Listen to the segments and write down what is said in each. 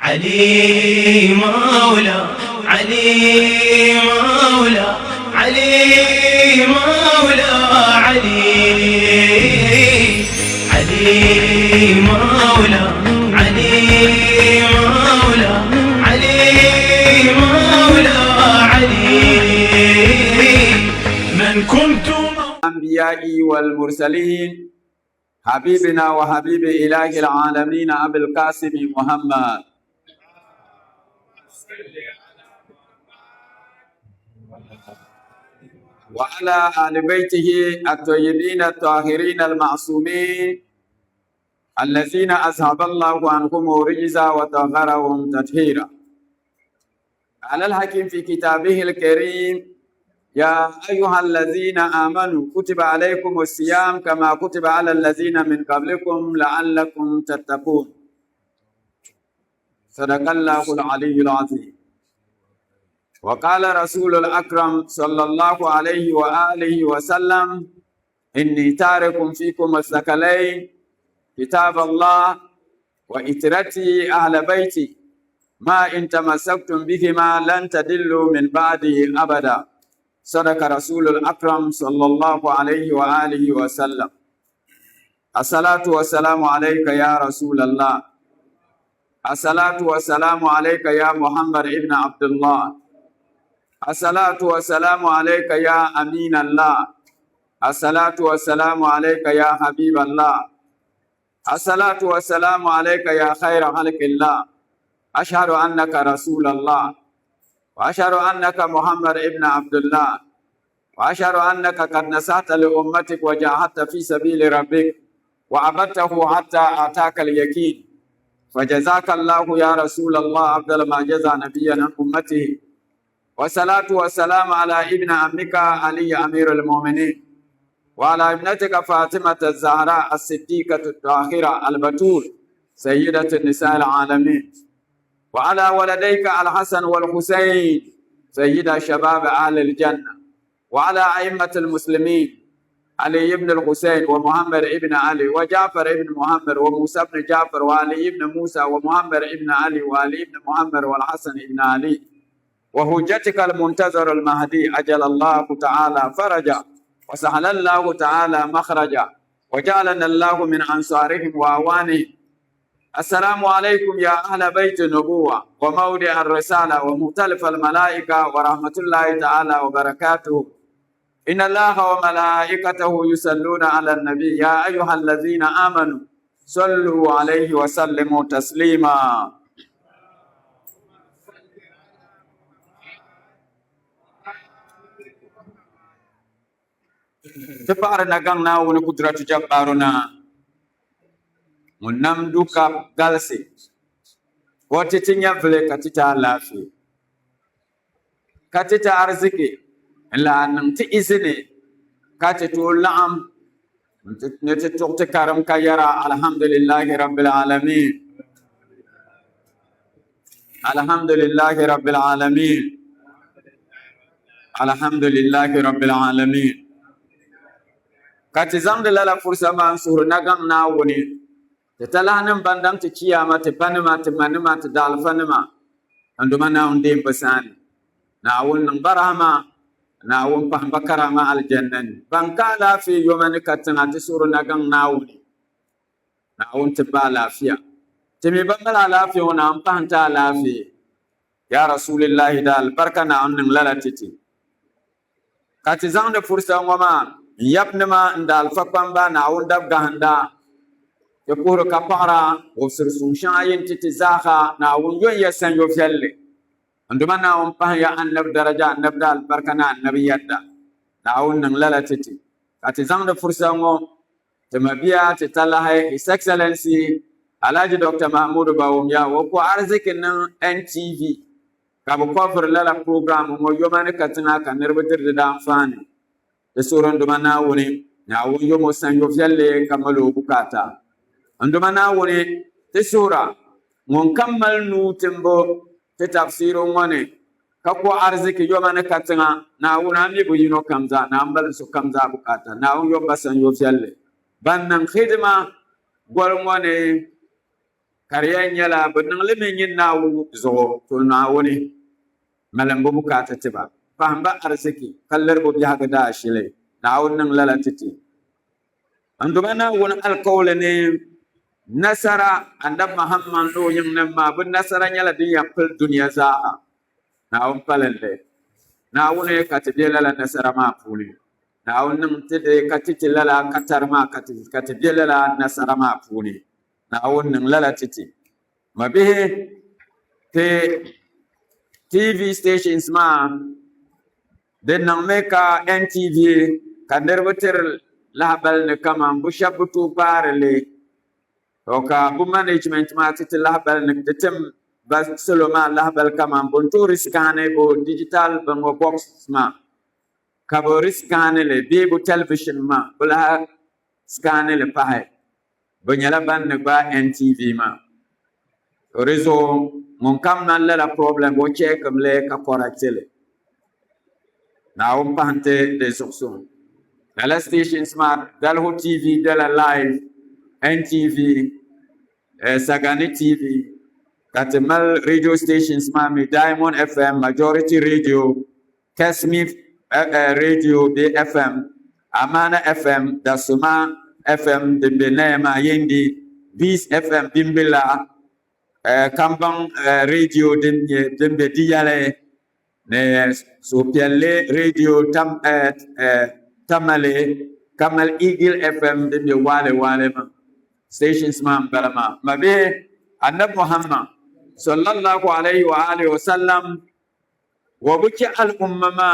علي مولا علي مولا علي مولا علي مولا علي مولا علي مولا من كنت الأنبياء والمرسلين حبيبنا وحبيب إله العالمين أبي القاسم محمد وعلى آل بيته الطيبين الطاهرين المعصومين الذين أذهب الله عنهم الرجس وطهرهم تطهيرا. على الحكيم في كتابه الكريم: يا أيها الذين آمنوا كتب عليكم الصيام كما كتب على الذين من قبلكم لعلكم تتقون. صدق الله العلي العظيم. وقال رسول الأكرم صلى الله عليه وآله وسلم: إني تارك فيكم الثقلين كتاب الله وإترتي أهل بيتي ما إن تمسكتم بهما لن تدلوا من بعدي أبدا. صدق رسول الأكرم صلى الله عليه وآله وسلم. الصلاة والسلام عليك يا رسول الله. الصلاة والسلام عليك يا محمد ابن عبد الله. الصلاة والسلام عليك يا أمين الله. الصلاة والسلام عليك يا حبيب الله. الصلاة والسلام عليك يا خير خلق الله. أشهد أنك رسول الله، وأشهد أنك محمد ابن عبد الله، وأشهد أنك قد نصحت لأمتك وجاهدت في سبيل ربك وعبدته حتى أتاك اليقين. فجزاك الله يا رسول الله أفضل ما جزى نبيا عن أمته. والصلاة والسلام على ابن عمك علي أمير المؤمنين، وعلى ابنتك فاطمة الزهراء الصديقة الطاهرة البتول سيدة النساء العالمين، وعلى ولديك الحسن والحسين سيد شباب أهل الجنة، وعلى أئمة المسلمين علي بن الحسين ومحمد ابن علي وجعفر ابن محمد وموسى بن جعفر وعلي ابن موسى ومحمد ابن علي وعلي ابن محمد والحسن ابن علي، وحجتك المنتظر المهدي أجل الله تعالى فرجا وسهل الله تعالى مخرجا وجعلنا الله من أنصارهم وأعوانهم. السلام عليكم يا أهل بيت النبوة وموضع الرسالة ومختلف الملائكة ورحمة الله تعالى وبركاته. إن الله وملائكته يصلون على النبي يا أيها الذين آمنوا صلوا عليه وسلموا تسليما. تبارنا قلنا ونقدرة جبارنا munam duka galsi wote tinya vile katita lafi katita arziki la nan ti izini katitu la'am nti tukti karam kayara. Alhamdulillahi rabbil alamin, alhamdulillahi rabbil alamin, alhamdulillahi rabbil alamin. Kati zamde lala fursa mansur nagam na woni tetalahanin bandam ti kiyama ti panima ti manima ti dalfanima anduma na undim basani na awun nang barahama na awun pahbakarama aljannani banka lafi yomani katina ti suru nagang nawuni na awun ti ba lafiya timi bangala lafi wana ampahanta lafi ya rasulillahi dal barka na unning lalatiti kati zangde fursa ngoma yapnima ndal fakwamba na awun dab gahanda يقول كفارا وسرسون شاين تتزاخا ناون يون يسن يفيل عندما ناون بحيا أن نبدأ رجاء نبدأ البركنا النبي يدى ناون نغلالة تتي كاتزان فرصة تمبيا تتلاهي His Excellency Alhaji Dr. Mahmoud Bawumia wako arziki na NTV kabu kofir lala program mo yomane katina ka nirbitir da amfani da suran duma nawuni naawo yomo san yofyalle kamalo bukata anduma nawuni ti sura mon kammal nutimbo ti tafsiru ngone kako arziki yomane katina naawuna mi bu yino kamza na ambal su kamza bukata naawo yomba san yofyalle bannan khidma gol ngone kariya nyala bunang le min nawu zo to nawuni malam bu bukata tiba fahamba arziki kallar bu biya ga da shile nawun nan lalatiti andumana won alqawle ne nasara andab muhammad do yin nan ma bun nasara nyala din ya fil duniya za nawun palalle nawun e katibela la nasara ma puli nawun nan tide katitila la katar ma katibela la nasara ma puli nawun nan lalatiti mabihe te TV stations ma den nang meka NTV kander beter lahbal ne kama bushabutu parle oka bu management ma titil lahbal ne tetem bas seloma lahbal kama bonto riskane bo digital bango box ma kabo riskane le bibu television ma bula skane le pahe bonyala ban ne ba NTV ma réseau mon kam nan la problème wo check le ka correctele na on pante des options la station smart dalho TV de la live NTV Sagani TV Katemal radio stations smart mi Diamond FM Majority Radio Kasmif Radio BFM Amana FM Dasuma FM de Benema Yendi Bis FM Bimbila Kambang radio dembe diyale ne so pialle radio tamale Kamal Eagle FM dembe wale ma stations ma barama mabe annab Muhammad sallallahu alaihi wa alihi wa sallam wa buki al ummama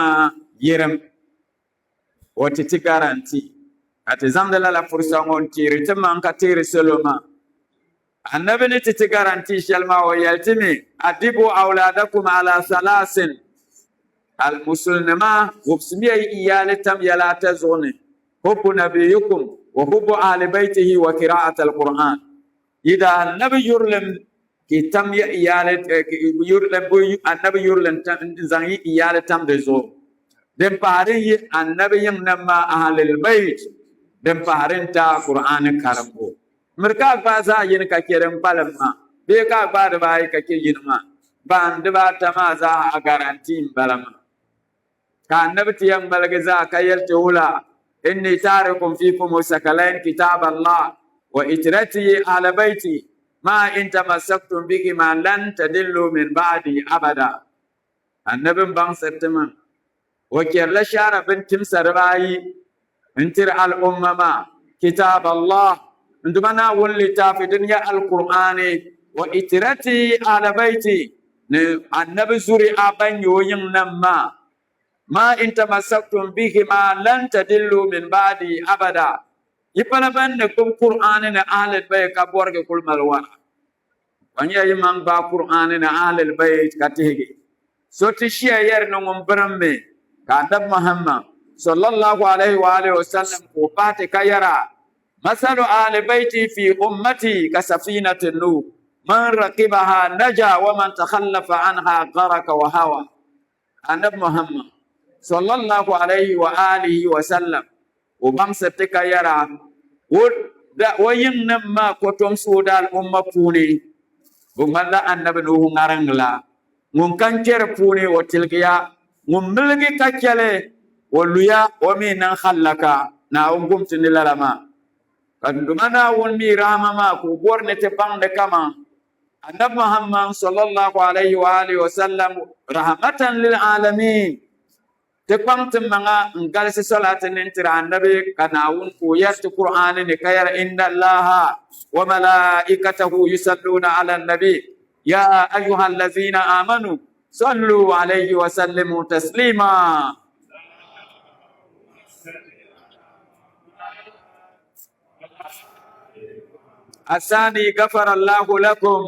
yiram wati ti garanti ati zamdala la fursa ngon tiri man ka tiri seloma النبي نتي garanti شلما ويلتمي أدبوا أولادكم على ثلاث المسلمة وبسمية إيالتم يلا تزغني حب نبيكم وحب أهل بيته وقراءة القرآن إذا النبي يرلم كتم إيالت يرلم النبي يرلم زغي إيالتم دزو دم باري النبي ينما أهل البيت دم بارين تا قرآن كرمو merka baza yin ka kiran balamma be ka ba da bai ka ke yin ma ban da ba ta ma za a garanti balama ka annabi tiyan balga za ka yarta hula inni tarikum fikum sakalain kitab Allah wa itrati ala baiti ma in tamassaktum bihi ma lan tadillu min ba'di abada annabin ban sattima wa kirla shara bin timsar bayi intir al ummama kitab Allah عندما ولي في دنيا القرآن وإترتي على بيتي النبي زوري أبن يوين نما ما إن تمسكتم به ما لن تدلوا من بعد أبدا يبقى بأنكم قرآن أهل البيت كبورك كل ملوان وانيا يمان با قرآن أهل البيت كتيجي سوتي شيء يرنون برمي كادب محمد صلى الله عليه وآله وسلم وفاتك يرى مثل آل بيتي في أمتي كسفينة النوح من ركبها نجا ومن تخلف عنها غرق وهوى النبي محمد صلى الله عليه وآله وسلم وبمستك يرى وينما كتم سودا الأمة بوني بملا النبي نوح نرنغلا ممكن كرفوني وتلقيا مملكي كجله وليا ومن خلك ناوم قمت نلالما Kandumana won mi rama ma ko borne te bangde kama annab Muhammad sallallahu alaihi wa alihi wa sallam rahmatan lil alamin te pamte manga ngal se salatin intira annabi kana won ko yarti qur'an ni kayar inna allaha wa malaikatahu yusalluna ala nabi ya ayyuhallazina amanu sallu alaihi wa sallimu taslima الثاني غفر الله لكم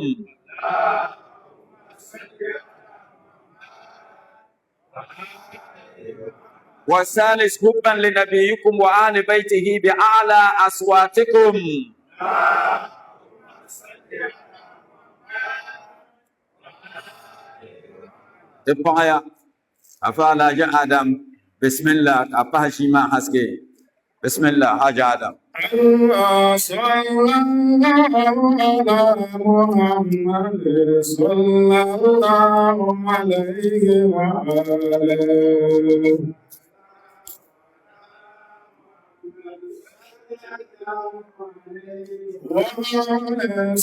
والثالث حبا لنبيكم وآل بيته بأعلى أصواتكم تبقى أفعل جاء آدم بسم الله أبهشي ما حسكي بسم الله حاج آدم. صلى الله على محمد صلى الله عليه وآله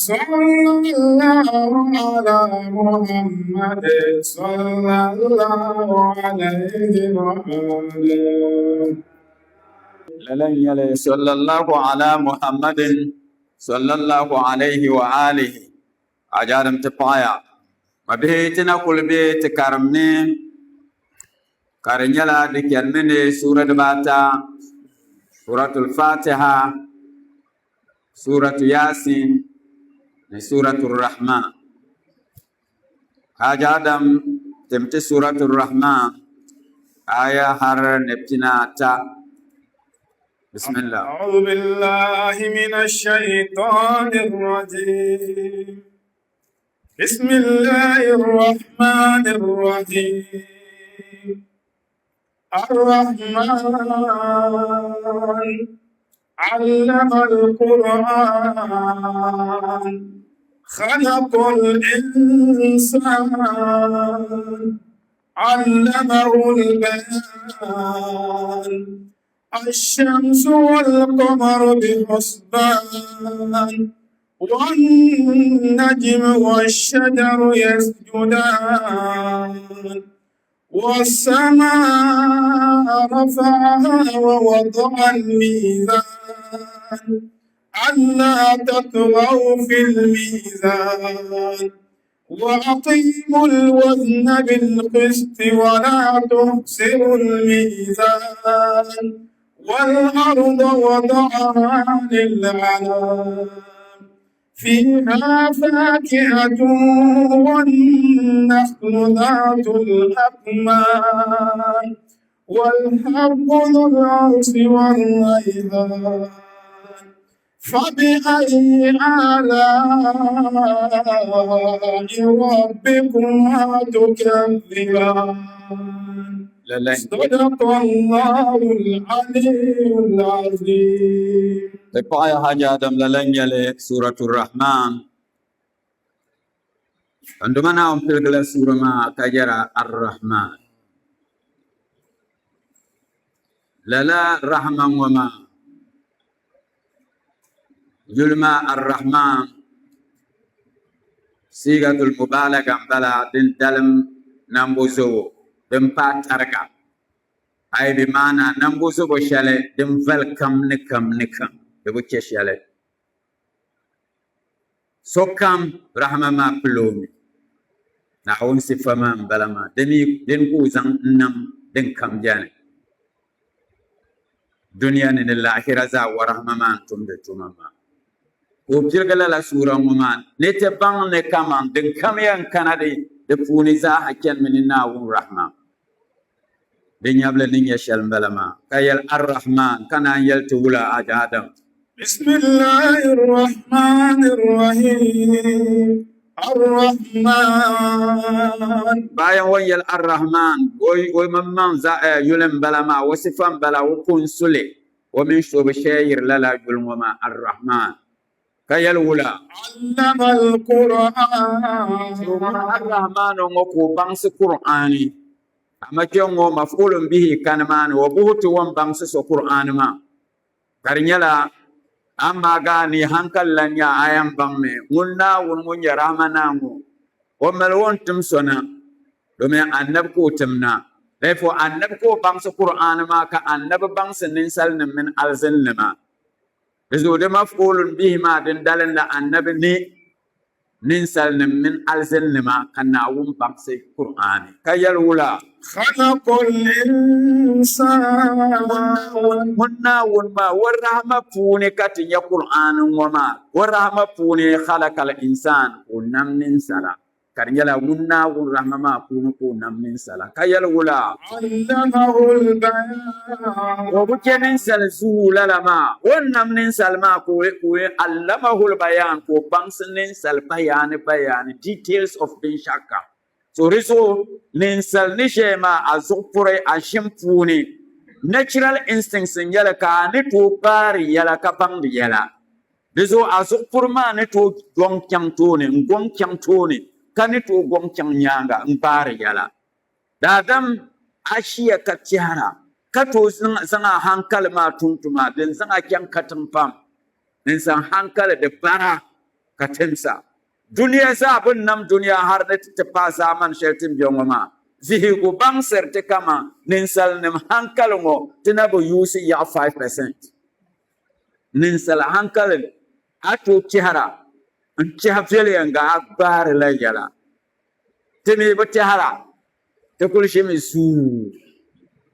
صلى الله على محمد صلى الله عليه وآله للن يلي صلى الله على محمد صلى الله عليه وآله أجارم تبايا مبهتنا كل بيت كرمني كارنيلا دكيرمني سورة باتا سورة الفاتحة سورة ياسين سورة الرحمن. حاج آدم تمت سورة الرحمن آية هر نبتنا تا. بسم الله. أعوذ بالله من الشيطان الرجيم. بسم الله الرحمن الرحيم. الرحمن علم القرآن خلق الإنسان علمه البيان الشمس والقمر بحسبان والنجم والشجر يسجدان والسماء رفعها ووضع الميزان ألا تطغوا في الميزان وأقيموا الوزن بالقسط ولا تخسروا الميزان والأرض وضعها للأنام فيها فاكهة والنخل ذات الأكمام والحب ذو العصف والريحان فبأي آلاء ربكما تكذبان صدق الله العلي العظيم. تقايا حاج آدم للن يلي سورة الرحمن عندما نعم تلقى سورة ما كجرى الرحمن للا رحمة وما يلما الرحمن صيغة المبالغة بلا دين دلم نمبوزو دم باتركا أي بمعنى نمبوزو بشالة دم فالكم نكم يبوكي شالة سوكم رحمة ما بلومي نعون سفما بلا ما دين كوزان نم دين كم جاني دنيا نن الآخرة زا ورحمة ما انتم دتوما وبجرغلا لا سورة ممان نتبان نكمان دين كم ين كندي دفوني زا حكين من ناون رحمة دين يبل نين يشال بلما كيل الرحمن كان يلتولا آدم. بسم الله الرحمن الرحيم. الرحمن بايا ويل الرحمن ومن زا يلم بلما وصفان بلا وكون سلي ومن شوب شير لا يلم وما الرحمن كيل ولا علم القرآن. الرحمن ومكو بانس قرآني أما كيونغو مفعول به كان مان وبوت وان بانس قرآن ما كارنيلا أما غاني هنكل لنيا أيام بامي منا ونمنيا رحمنامو وملون تمسونا لما أنبكو تمنا لفو أنبكو بانس قرآن ما كأنب بانس ننسل من ألزن لما إذا ده مفعول به ما دندلن لأنب ننسل من ألزن لما كناوم بانس قرآن كيال ولا خلق الإنسان منا ونما ورحمة فوني كتن يا قرآن وما ورحمة فوني خلق الإنسان ونم ننسلا كرنجلا منا ورحمة ما فوني نم ننسلا كيال ولا علمه البيان وبكي ننسل زولا لما ونم ننسل ما كوي علمه البيان كو بانس ننسل بيان details of being shaka. So riso ninsal nishema azukpure ashimpuni natural instincts in yala ka ni to bari yala ka bang yala bizo azu purma ni to gong kyang tone ngong kyang tone kan ni to gong kyang nyanga bari yala dadam ashiya ka tiara ka to zanga hankal ma tuntuma din zanga kyang katin pam din san hankal da bara ka tensa duniya sa abun nam duniya har da ta pasa man sheltin biyongoma zihi go bang serte kama ninsal nem hankal ngo tinabo yusi ya 5%. Ninsal hankal atu chihara chihafeli nga akbar la yala timi bo chihara te kulshi mi su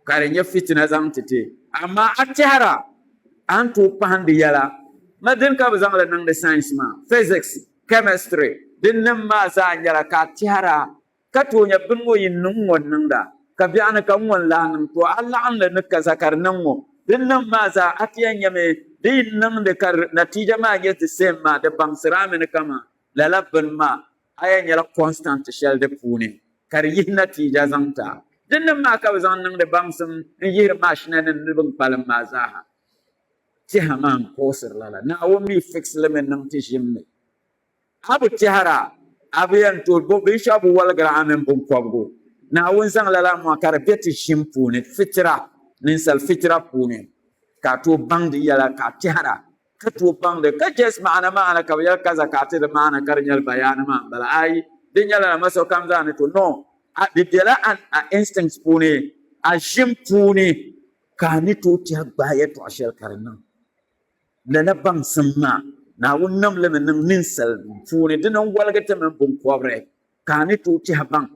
kare nya fitina zam tete amma chihara antu pandi yala madin ka bazang la nang de science ma physics chemistry din nam ma za yala ka chihara ka to nya bingo yin nungon nanda ka biana ka ngon la nan to Allah an da nuka zakar nan mo din nan ma za atiyan yame din nan da kar natija ma get same ma da bang sirame ne kama lalabban ma ayan yala constant shell de pune kar yi natija zanta din nan ma ka zan nan da bang sun yir mashina nan dubin palam ma za ha ti haman ko sir lala na wo mi fix lemen nan ti shimme abu tihara abiyan to bo bishop walgra amen bum kwabgo na won sang lala mo kar beti shimpune fitra ninsal fitra pune ka to bangdi yala ka tihara ka to bangde ka jes maana ka yal kaza ka te maana kar nyal bayana ma bala ai din yala maso kam zane to no a didela an instincts pune a shimpune ka ni to ti baye to ashel karna na bang samma na wunnam le men ninsal fune dinon walgata men bum kobre kani to ti habang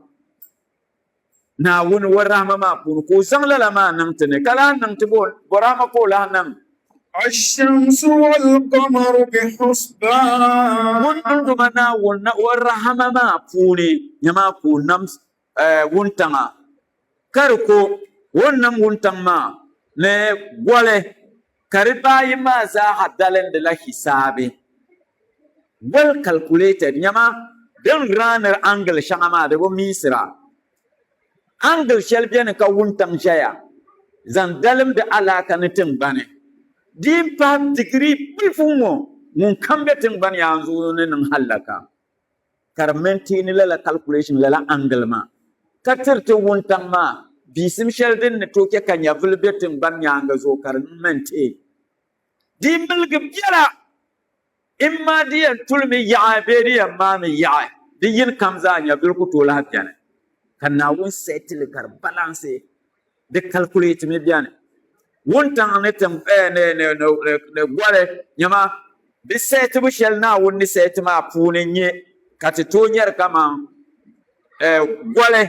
na wun warama ma pun ko sangla ma nan tene kala nan tibol borama ko la nan الشمس والقمر بحسبان wun ndu mana wunna warama ma puni nyama ko nam wuntanga karko wonnam wuntang ma ne gole kariba yima za hadalen de la hisabe well calculated nyama den graner angle shangama de bo misra angle shel bien ka wuntang jaya zan dalem de alaka ne tin bane dim pa degree bifumo mun kambe tin ban yanzu ne nan halaka karmenti ni la calculation la angle ma katirte wuntang ma bisim shel den ne toke kanya vulbetin ban yanga zo karmenti dimbal gbyara imma diyan tulmi ya beriya mami ya diyin kamza nya bilku tola hapjana kana won settle kar balance de calculate me biane won tan ne tam ne gwale nyama bi set bu shel na won ni set ma pune nye kati to nyer kama gwale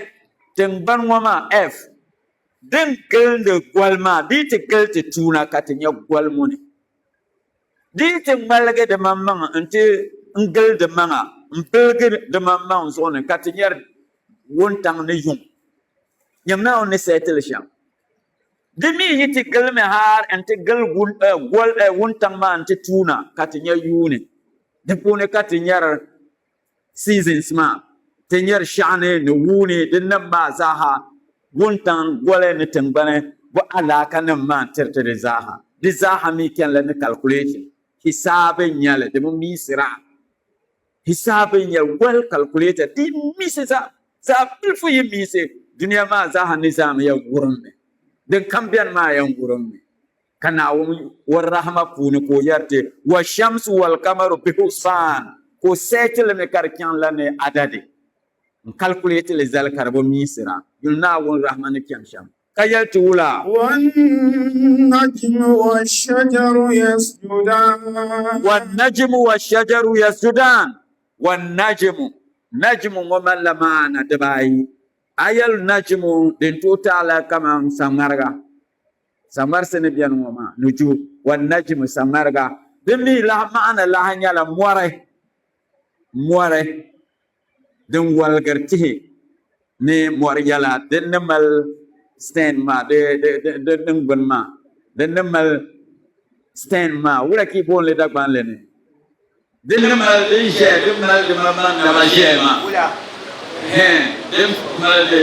ten ban wama f den gelde gwalma di te gelte tuna kati nya gwalmuni di te malage de mamma ante ngel de manga mpelge de mamma zone katinyer wontang ne yum nyamna on ne setel sham de mi yiti gelme har ante gel gol wontang ma ante tuna katinyer yune de pone katinyer seasons ma tenyer shane ne wune de namma zaha wontang gole ne tengbane bo alaka ne ma terte de zaha de zaha mi ken la ne calculation hisabe nyale de misra hisabe nyal well calculated di misesa sa bilfu yi mise dunia ma za hanizam ya gurumme den kambian ma ya gurumme kana war rahma puni ko yarte wa shamsu wal qamaru bi husan ko setel me karkan la ne adade calculate les al karbo misra yulna won rahman kyan sham kayalti wula والنجم والشجر يسجدان والنجم والشجر يسجدان والنجم نجم ومن لما ندباي ayal najmu den totala kama samarga samar sene bian wama nuju wan najmu samarga demi la maana la hanya la moire den walgarti ne moryala den mal stand ma de den bon ma den mal stand ma wala ki bon le dagban le ne den mal de je den mal de ma na ma je ma dem mal de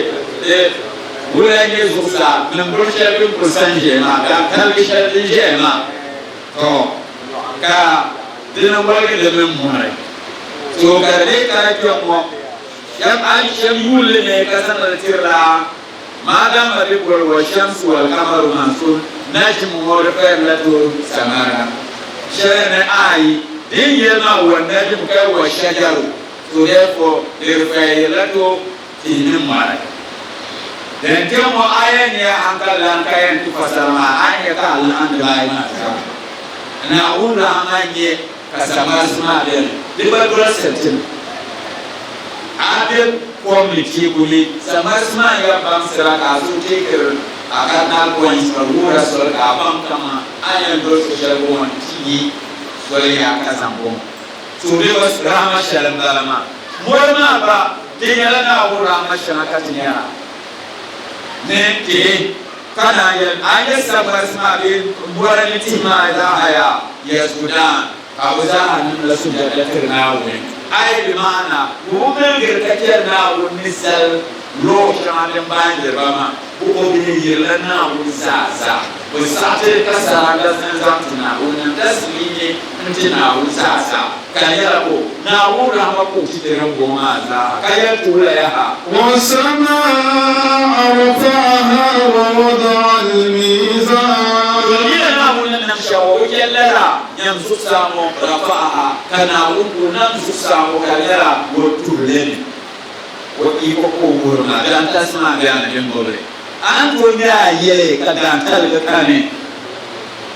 wala ne zuwa nan burshe bin kusan jema ga kalbishar din jema to ka dinan wani da min murai to ga dai ka ke mo yan aisha yulle ne ka sanar tirra madam bi qul wa shamsu wal qamaru mansur najmu mawrifatu samara shana ai din yana wannan jim kai wa shajaru to therefore irfa'ilatu tinin mara dan jamo ayan ya hankalan kayan tu fasarma aya ka Allah an da ina na ura amanye kasama sma den liberal sentin adel community buli samar sma ya bam siraka su tikir akan na points ura sol ka bam kama ayan do social one ti wala ya kasambo so de was rahma shalam dalama morma ba tinyala na ura mashana katinyara ne ke kana ya aya sabar sma be buran tima da aya ya sudan abuza an la sujada tirna wani ai bi mana bugun girkakiyar na wani misal lo shamalin bayan jirbama ko bi yirla na wani sasa bu sace kasara da san zamtuna wannan tasmini intina wani sasa kayar ko na wura mako cikin goma za kayar tula ya ha والسماء رفعها ووضع الميزان duniya na wannan nan shawo yallara yanzu samu rafa'a kana wunku nan su samu kayara wa tulen wa iko ko gurma dan tasma ga nan gobe an to ya ye ka dan talga kane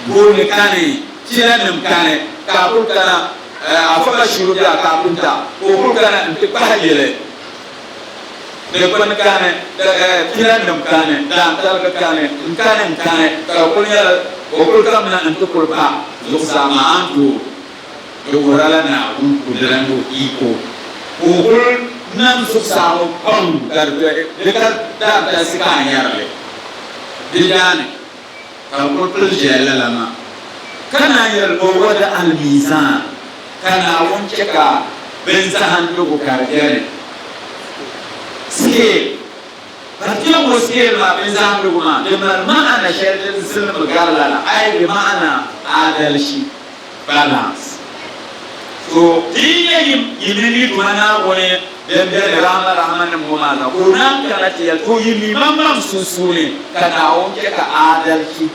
gole kane tilanim kane ka kun kana afaka shuru da ka kunta ko kun kana in ta yele de kon kane tilanim kane dan talga kane in kane ka kun ya ko kun kana in ta kurba zo sama an to do wala na un kudiran do iko ko kun nan su samu kon garbe de ka da sikan yarle dijane ka ko jela lama kana yarbo wada almizan kana wonce ka ben sahan dugu karjere ske partiyan waske ma ben sahan dugu ma de ma'ana sharadin sulm garlala ai bi ma'ana adalci balance so dinya yimini mana woni den der rahman mu mala kunan kana tiyal to yimi mamam susune kana wonce ka adalci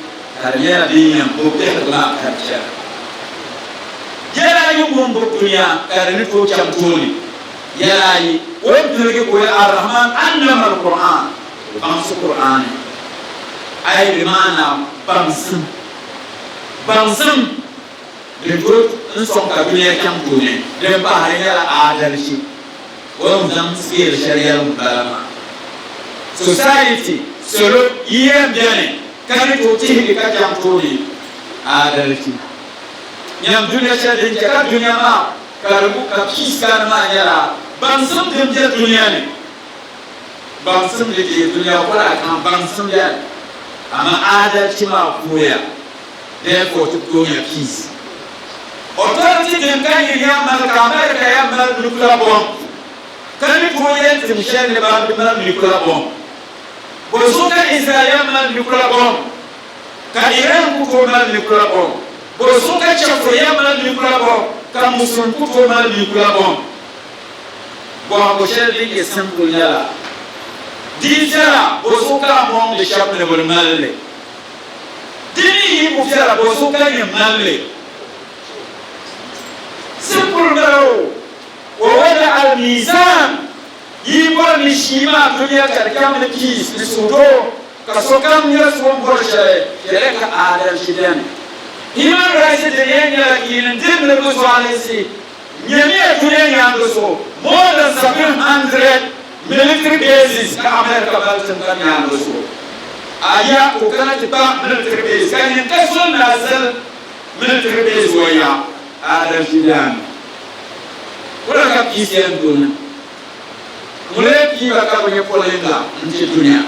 karjere dinyan ko de ba karjere yalayi gumbu dunya karni to chamtoni yalayi won tulgi ko ar-rahman annama al-quran bamsu qur'an ay bi mana bamsum de to in son ka dunya chamtoni de ba har yala adalci won zam sir shari'ar balama society solo yem jane kan to ti ka chamtoni adalci nyam dunia shadin ka dunia ma karbu ka kiskan ma yara bansum dem je dunia ne bansum de dunia wala kan bansum ya ama adalci ma koya therefore to dunia peace authority dem kan ya mal ka America ya mal nuclear bomb kan ko yen tim shen ne ba mal nuclear bomb bo so ka Israel ya mal nuclear bomb ka Iran ko mal nuclear bomb boso ka chafo ya mal nuclear bomb ka musun ku to mal nuclear bomb bo sheli ke simple yala dijara boso ka mom de shap ne bol malle dini bu fera boso ka ne malle simple garo wa wada al mizan yibo ni shima dunia karkam ne peace ni sudo ka so kam ya so bor shale ka adal shidan human rights de yenya in dimle go alisi nyemi tuye nyando so more than 700 military bases ka America baltin kan nyando so aya ko kana tiba military base kan yin kaso nazal military base waya ada sidan wala ka kisian dun mule ki ba ka banya polenga nti dunia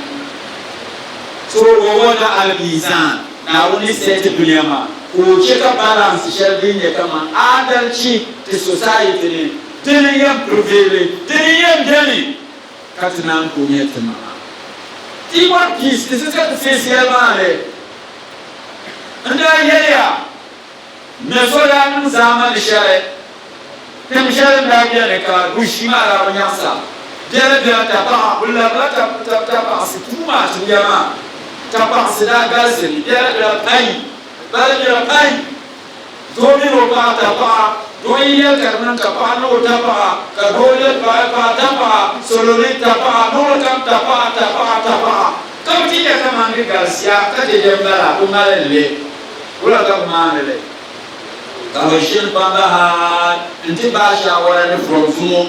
so wona al-mizan na wani state dunia ma ko cheka balance sharri ne kama adalci ta society ne dinin yan prevail dinin yan dani katinan ko ne tuma ti wa kis ti se ta fesiel male nda yeya ne so da mun zaman share tem share da biya ka gushima la banyasa dere da ta ba bulla ba ta ba su kuma su yama ta ba su da gasiri dere da kai ba da kai to ni ro ba ta ba do iya karnan ta ba no ta ba ka dole ba ta ba solo ni ta ba no ta ba ka ti ya ka mangi garsia ka je jembara ko malele wala ka manele ka shin ba ha inti ba shawara ni from sumo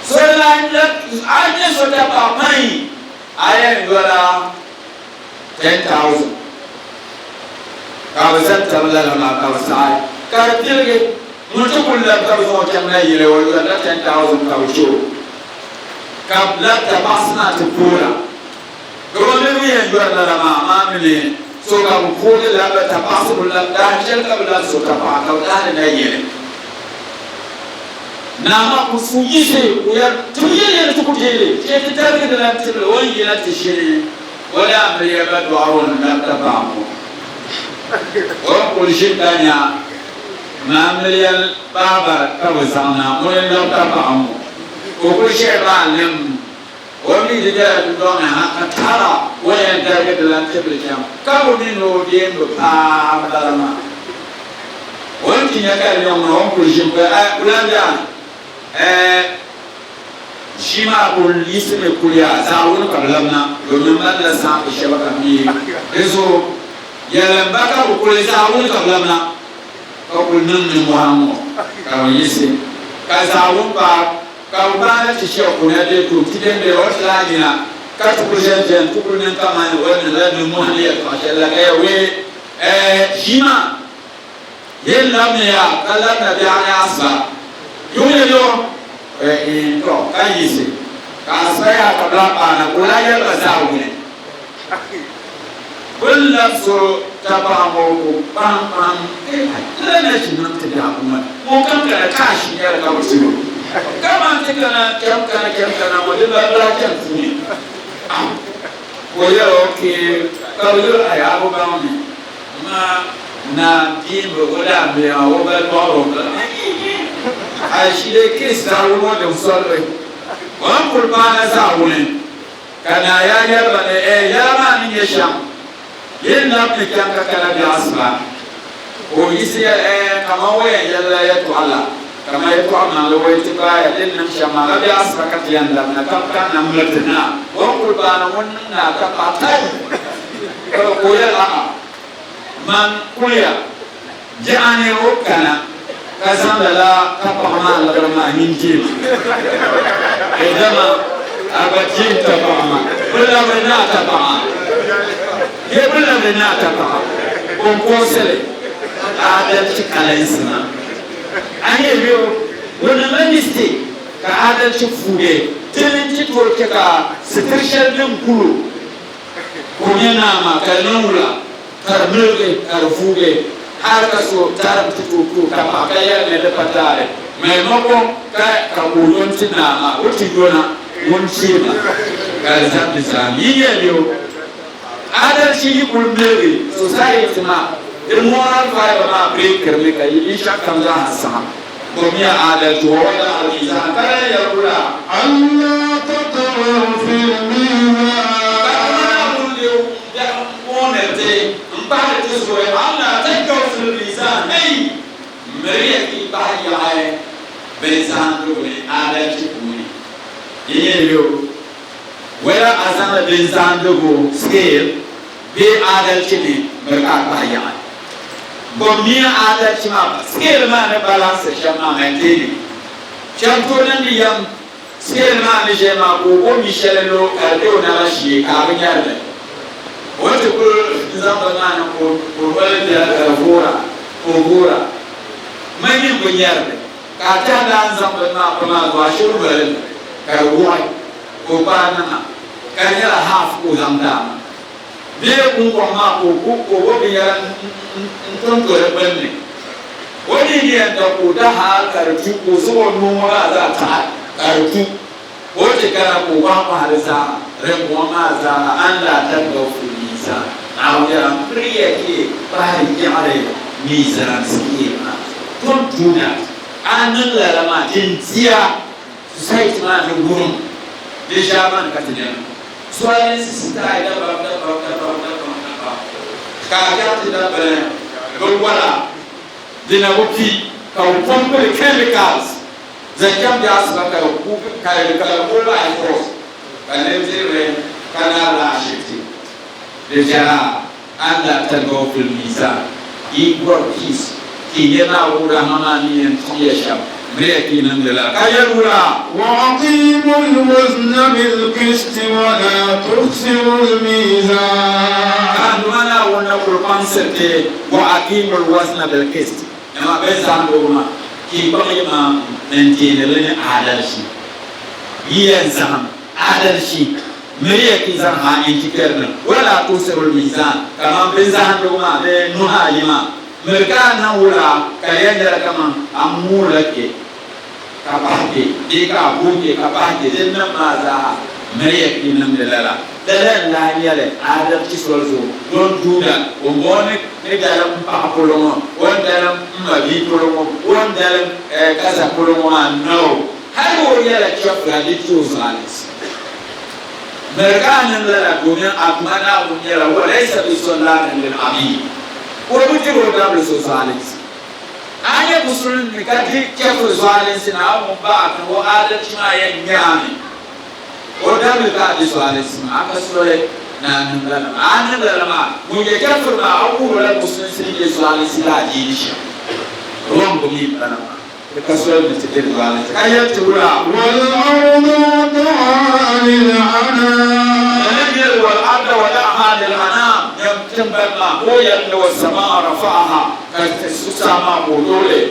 so la anya so ta ba mai aya ngora 10,000 ka wasan tabla la ka wasai ka tilge mutu kullu ka zo ta na yele wala 10,000 ka wucho ka la ta basna ta pura gome mi en ngora la ma mine so ka ko la ta basu la da shel ka la so ta ba ka da na yele nama kusujise uya tuyele tukutele chete targe de la tele wongi la tishiri wala amriya badu arun la tabamu wa kul shitanya mamriya baba kawzana mo la tabamu ko kul shaybanim wa mi de ja dona ha tara wala targe de la tele jam ka ni no dien do pa madalama wonti nyaka yo no kul shimba ulanja shima ko lisme kuya zawun kablamna domin Allah sa ku shabaka mi rezo yalan baka ko zawun kablamna ko kullun ni muhammo ka yisi ka zawun ba ka ba ta shi ko ne de to kiden de wata gina ka to kujen to kullun kama ne wannan da muhammiya ka shalla ga we shima yalla ne ya kala na da ya asa yule yo to kayise ka saya ka blapa na kula ya bazawune kullu so tabamu pam lana shi nan ta da kuma mo kan ka kashi ya ka wasu kama ta kana kyam wanda ba kan funi ko ya oke ka yo aya ko ba mu ma na timbo wala me awo ba baro a shi dai kirista ruwa da musalai wani kurbana za a wurin kana ya yarba da yara ni ya sha yin na fi kyan kakana da asba ko yi sai kama wayan yalla ya to Allah kama ya to amma da wai tuka ya din nan sha ma da asba ka tiyan da na kapka na mutuna wani kurbana wannan na ka patai ko ya a man kuya ja'ane kana kasan da la kafa ma la garma hinji edama abajin ta ba bulla na ta ba ye bulla na ta ba kon konsele adalci kalansina anye biyo wannan mistake ka adalci fuge tilin ci to ka sitirshal din kulu ko yana ma kalnula karmulge karfuge har ka so taram tututu ka pa ka ya ne da patare mai mako ka bulon tinama wuti dona mun shima ka zambi sami yelo adalci yi kulmere society ma il moral fiber ma breaker me kai isha kan za sa ko miya adalci wa wala alisa kare ya kula Allah tatawu fil mizan kana mulio da monete mbale tiso Allah tatawu fil mizan hey mariya ki ba ya ai bezan do ne adalci kuni yelo wala azana bezan do scale be adalci ne barka ba ya ai bomia adalci ma scale ma ne balance shama maintain chanto nan yam scale ma ne jema ko michelelo kaldo na shi ka banyarda wato ko zamba ma na ko wala da gora mai banyarda ka ta da zamba ma kuma zuwa shurbalin ka ruwa ko ba na ka yara half ko zamba be kun ko ma ko bi ya ton ko banne wani ne da ko da ha karatu ko so no ma za ta karatu wace kana ko ba ma halisa ربما زال أن لا تلقوا في الميزان أو يرمريك بحر يعرف ميزان سكيما تنتونا أن لما تنتيا سيت ما نقولون لجابان كتنين سؤال ستاي دبر كاجات دبر بالولا دينابوكي كاو بومبل كيميكالز زكام جاس بكاو كاو بولا إفروس كنبتير كنالا شفتي لجا أن تلقوا في الميزان يقول كيس كينا ورحماني ينتيشام مريكي نمدلا كيرولا وأقيموا الوزن بالقسط ولا تخسروا الميزان كانوا ونقول كونسبت وأقيموا الوزن بالقسط نما بيزان دوما كي بقيما ننتين لنا عدلشي ينزم عدلشي مريكي زرها انتكرنا ولا تخسروا الميزان كما بيزان دوما بنوها لما مركان ولا كيندر كما أمولك كباهي ديكا بوكي كباهي دينا مازا مريك دينم دللا دللا لا يله عادة تسولزو دون دودا ومونك نجالم بابولوم وندلم مبيبولوم وندلم كذا بولوم نو هاي هو يله كيف غادي توزالس مركان دللا دنيا أكمنا ونيلا وليس بسولان للعبيد وبتجرو دبل سوسالس أنا مسلم نكادي كيف سوالس ناو مبارك وعادة ما ينجامي ودبل كادي سوالس ما كسره نانم أنا لما مجھے كيف ما أقول ولا مسلم سيجي سوالس لا جيش روم بمي بنا كسره بتجري سوالس كأي تقولا والأرض وضعها للعنام والأرض وضعها للأنام يمتن ما هو يمن والسماء رفعها كالسماء بولولي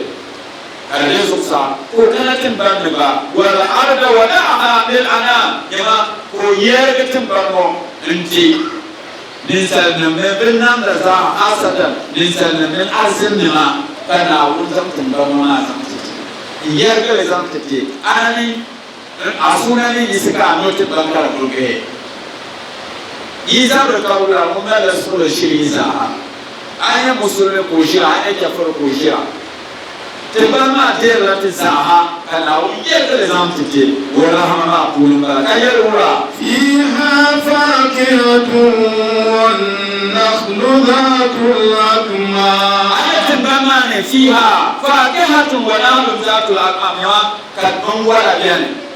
الرزق صار وكانت بنبا والأرض وضعها للأنام يما هو يرجع بنو انتي ننسى من بنام رزا حسدا ننسى من أرزن ما كنا ونزم تنبنو ما زمتي يرجع زمتي أنا أصونني يسكع نوت بنكر بلغه Izabra kaula mumela sura shiriza aya musulme kushira aya kafir kushira tibama dera tisaha kana uyete zamtike wala hamama kulunga kayelura فيها فاكهة والنخل ذات الأكمام aya tibama ne fiha fakihatun wa nahlun zatul aqam kadun wala biyan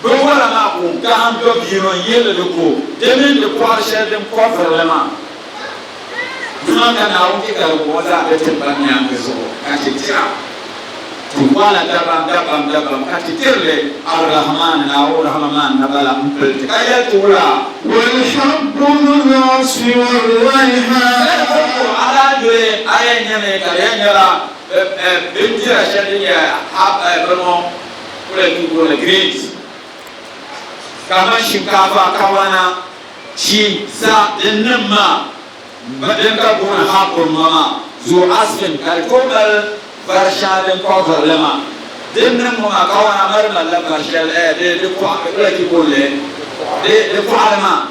don wala ma ko ka han do biro yele de ko demin de kwa shedem ko farlama duma kana on ke ka ko za be tin ban nyam ke so ka tira to wala dabam ka tirle arrahman na rahman na bala umpel kaya tura والحب ذو العصف والريحان ala dure ayen nyame ka yanyara bintira shadiya hab bano kule tu le greens kamar shinkafa kawana shi sa dinnan ma badin ka gona hakun mama zo asfin kalkobal barshalin kofar lama dinnan ma kawana marmal barshal de ko akula ki bolle de ko alma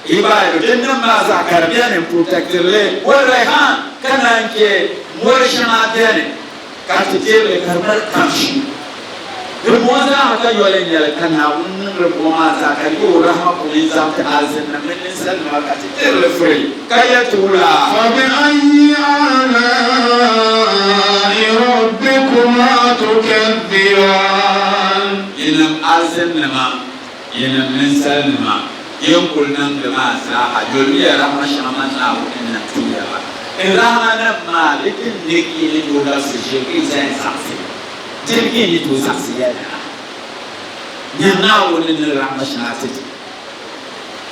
ibayo dinnan ma za karbiya ne protector le warrehan kana ke morshana dene ka titele karbar kamshi Rumoza hata yole nyele kana unun ruboma zakari urahma kuliza mtazin na minsan wakati telefree kaya tula فبأي آلاء ربكما تكذبان ينم azin nama ينم minsan nama ينقل نم لما ساحة جولية رحمة شامن لا وإننا تيابا إن رحمة نما لكن نكي لنولا سجيكي زين سعسي jirgin yi to saksiya da yana wani rahma shanati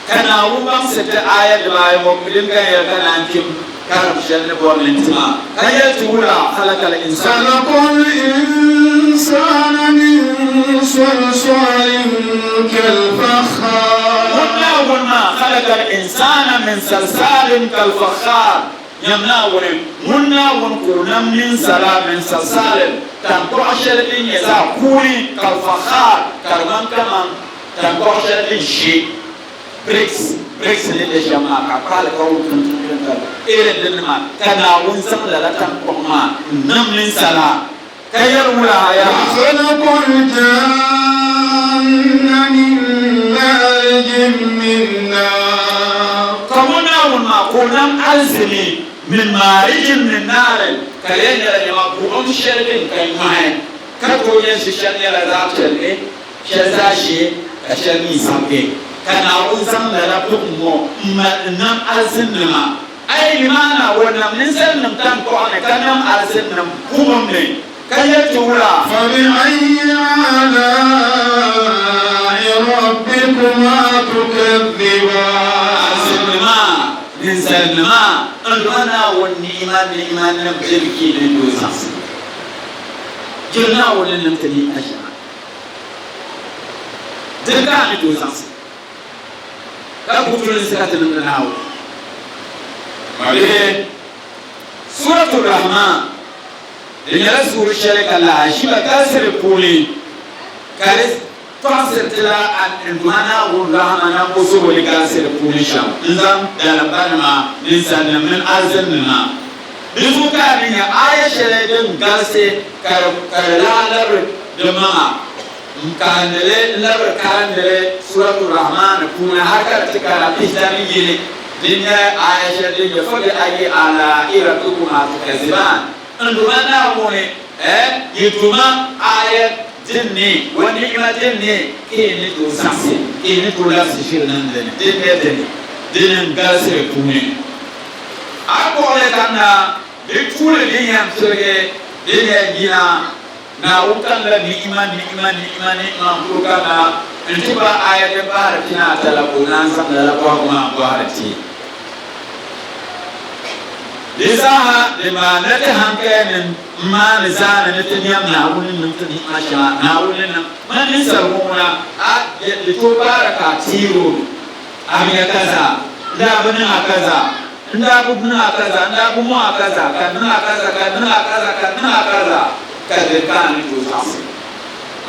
kana wuban sita ayat la mu'min kan ya kana kim karam shan bo lentima kaya tula khalaqal insana من صلصال كالفخار قلنا خلق الإنسان من صلصال كالفخار يمناون منا ونقولنا من صلصال تنقشر إن يزا كوني كالفخار كرمان كمان تنقشر إن شيء bricks ne da jama ka kala ka wutun tun ka irin din ma kana wun san da latan kuma nan min sala kayar wula ya خلق الجن من مارج من نار kamuna wun ma ko nan alzimi min marijin min nar kayen ya ma ko am shirin kai mai ka ko yin shi shan ya za ta ne shi za shi ka shani sambe kana wun san da latan mo nan alzinma ai limana wannan min sannan tan ko ne kanan alzinna kuma ne kayyatu wula فبأي آلاء ربكما تكذبان نسلما أنا والنعمان نعمان نبتلكي للوزاس جلنا ولا نمتلي أشياء تلقى للوزاس كابوتو لسكات للناو سورة الرحمن إن رسول الشرك الله شبه كاسر الكولي كارث تحصل تلا أن منا والرحمن نقصه لكاسر الكولي شام نظام دلم ما ننسان من أزمنا بفكر من آية شلدن كاسر كرلالر دمما كاندلي سورة الرحمن كنا هكذا تكرا تجتمي جيني دنيا آية شلدن يفضل أي على إيرتكم تكذبان ndumana wone yituma ayat jinni wa ni'ma jinni kini to sasi kini to la sishir nan den den gasir kuni akole kana bikule dinyam soge dinya gina na ukan la ni'ma kurkana intiba ayat baratina talaquna sallallahu alaihi wa sallam lizaha lima natahan kanin ma lizana natanyam na wurin mutuni asha na wurin nan man sarmuna a yadda to baraka tiro amiya kaza da bana kaza nda bubna kaza nda bumu kaza kanna kaza kan to sasi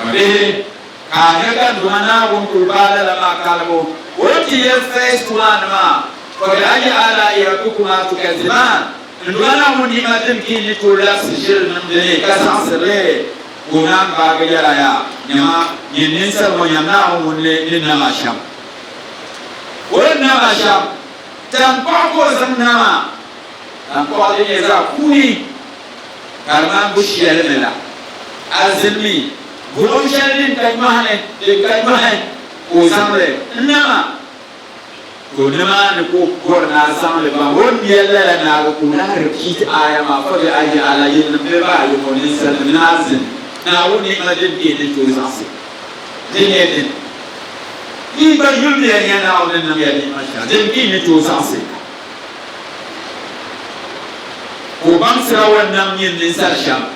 abe kanya kan duana won kurbala lama kalbo wati ya face one ma فبأي آلاء ربكما تكذبان ndwana muni matin kini to la sishir nan de ka sansere kunan ba ga yaraya nyama yinin sar mo nyamna mun le din na masham wannan masham tan ko zanna tan ko de za kuni karman bushiyar mela azmi gulon sharin kai mahane de kai mahane ko zamre nama ko nima ne ko korna samle ba won yalla la na ko na rikit aya ma fa bi ayi ala yin be ba yi ko ni sal minazin na woni ma din ke de to sasi din yedin ni ba yulmi ya na won nan ya ni masha din ki ni to sasi ko ban sira wannan yin ni sar sham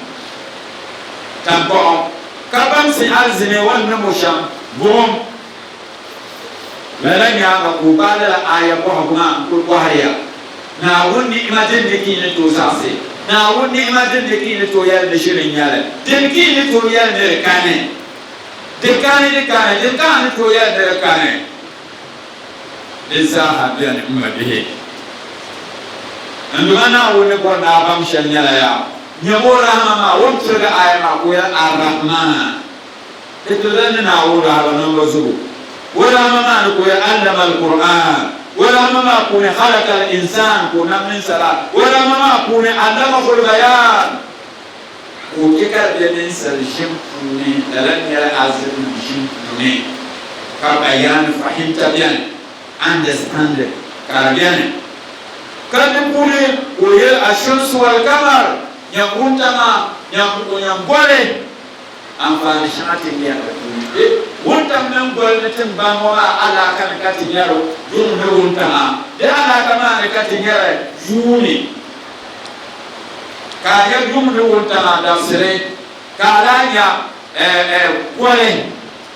tambo ka ban si azne wannan musham bom melanya ga ko bala aya ko hakuma ko hariya na wonni imajin da ki ne to sase na wonni imajin da ki ne to yar da shirin yare din ki ne to yar da kane din kane to yar da kane lisa hadiyan umadihi andu ana wonni ko na bam shan yala ya nyabo rahama won turga aya ma ko ya arrahman to dan na wura ba nan bazu ولا ما نقول علم القرآن ولا ما نقول خلق الإنسان كنا من سلا ولا ما نقول علمه البيان وكذا الإنسان شمني لن يرى عزم شمني كبيان فهمت بيان understand كبيان كان يقول ويا الشمس والقمر يقول تما يقول amfani shatin ya wunta men golnetin bango ala kan katin yaro dum ne wunta da ala kama ne katin yaro juni ka ya dum ne wunta da sire kalanya kwale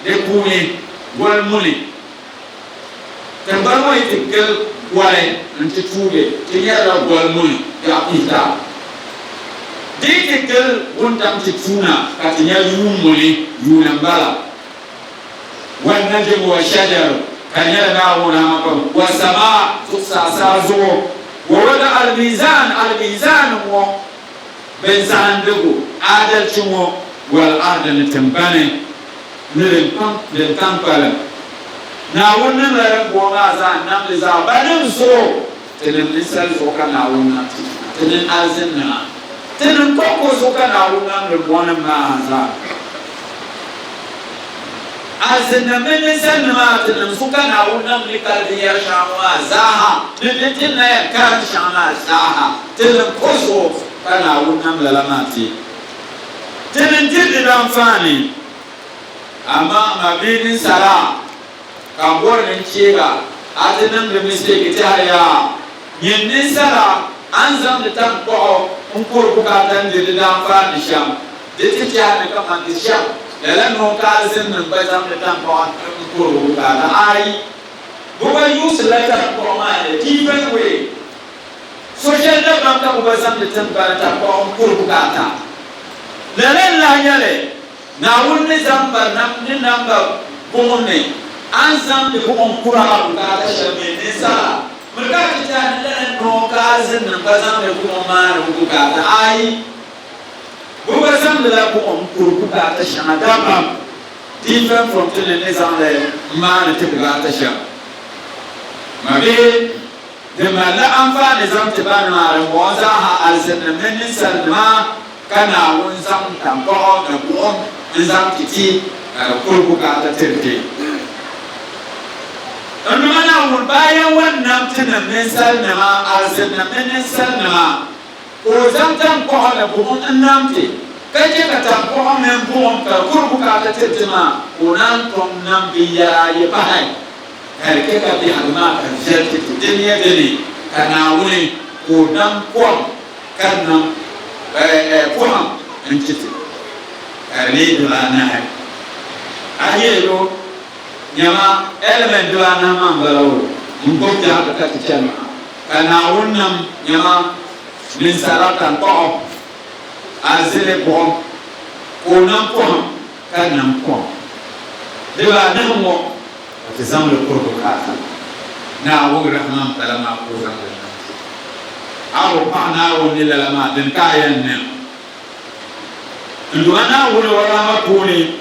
de kuni gol muli tambarmo itikal kwale nti tube tinyara gol muli ya pita dikikel wuntam ci tuna katinya yumuli yunambala والنجم والشجر كان ناونا مكم والسماء ساسازو ووضع الميزان و بنزان دغو عادل شمو والارض نتمباني نلتم قلم ناونا مرم وما زان نم لزابان زو تنن لسل زوكا ناونا تنن أزنا تنن كوكو زوكا ناونا نرمونا ما هزار أزنا من لسل ما تنن زوكا ناونا لكالدية شاموا زاها نتنا يكاد شاما زاها تنن كوزو كناونا للماتي تنن جد دانفاني أما مبين سلام كابور نشيغا أتنم بمستيك تهيا ينن سلام أنزم لتنقع أنكر بكاتن دلدان فانشام دتجاه كمان تشام لأنه كازن من بزم لتنقع أنكر بكاتن أي بقى يوصل لتنقع ما different way social development كم بزم لتنقع أنكر بكاتن لأن لا يله ناول نظام برنامج نمبر بومني أنزم لبوم كورا بكاتن شامل نسا mereka kita adalah nokazan nambazam lebu omar buka ta ai buka zam la bu om kur buka ta shana dama different from the nizam le man te buka ta sha mabe de mala amfa nizam te ban ma re waza ha alzan min salma kana won zam tambo da bu om nizam titi kur buka ta tirke Anumana bayan wannan tunan min sallama arzinna min sallama ko zantan ko ala buhun annamti kaje ka tan ko men buhun ka kurbuka ta titima unan tom nan biya yi bahai karke ka bi halma ka jelti dunya dani kana wuni ko dan ko kannan kuham in citi karne dulana ayelo nyama element dua nama balau mungkop jahat kata cina karena unam nyama minsaratan toh azile bom unam pom kanam pom dua namo atizam lekurku kata na wong rahman talama kurang awo pana wong nilalama dan kayan ne dua na wong warama kuni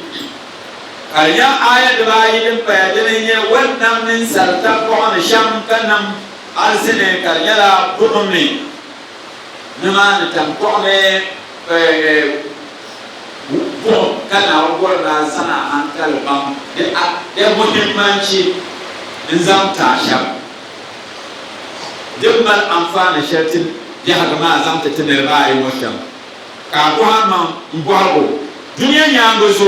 Kaya ayat bayin pedenya wannan min sarta ko sham kanam alsine kaya bunumni nima tam ko me bo kana wala sana ankal bam de muhimmanci inzam ta sham dibban amfana shatin ya ga ma zam ta tinir bayi washam ka ko ma mbabo duniya nyango so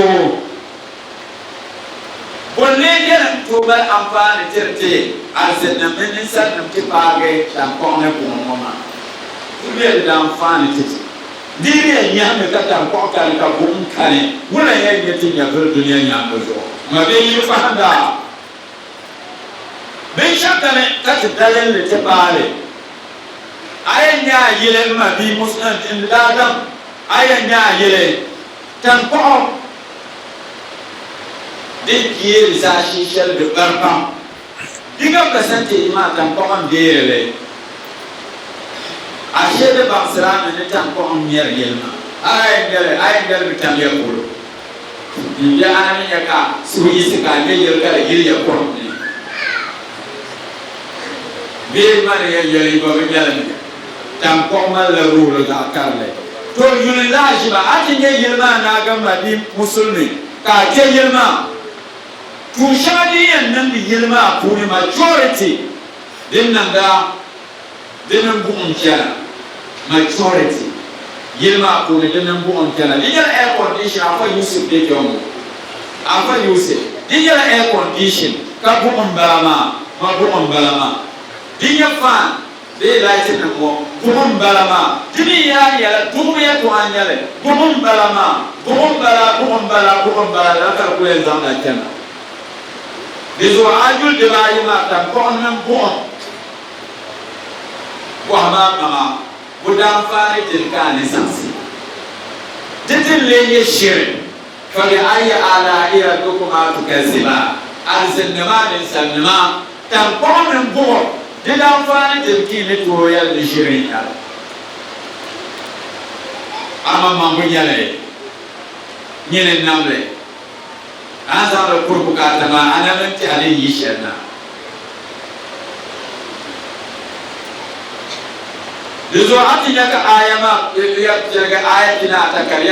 bolle gelen tubal amfani tirte arsenna min sannam ti page tam ko ne ko mama tubel da amfani titi dire nyame ka tam ko kan ka bum kane wala yen yeti nya ber dunya nya ko zo ma be yi fahanda ben shakane ka tidalen le te pare ayanya yele ma bi musnad in dadam ayanya yele tam ko de kier za shishal de barpam diga presente ima tampon derele ashe de baksra ne tampon mier yelma ay ngere bitam yakulu ya ani yaka suyi sika ne yelga yel yakon be mare yeli ba be yalan tampon mal la rule ga karle to yulaji ba atinge yelma na ga madi musulmi ka ke yelma Tushadiyan nan bi yilma kuni majority din nan da dinin bu'un kenan majority yilma kuni dinin bu'un kenan dinyar air condition afa Yusuf de jomo afa Yusuf dinyar air condition ka bu'un balama ma bu'un balama dinyar fan de light na mo bu'un balama dini ya dumiya to anyale bu'un balama la ka ko en zanga kenan Dizo ajul dirai ma tampon men bon. Wahma mama budam fari tilka lisansi. Titil le shir fa li ayya ala ira tukuma tukazziba alzannama ninsannama tankpaɣu mini buɣu di danfaani tiri kiini tooya ni shirin yɛla ama mambu nyɛli nyini namli an zaŋli kuri bukata maa ana min tɛhali yi shɛli na di zuɣu a ti nya ka aya maa yɛlga aya tina ta ka di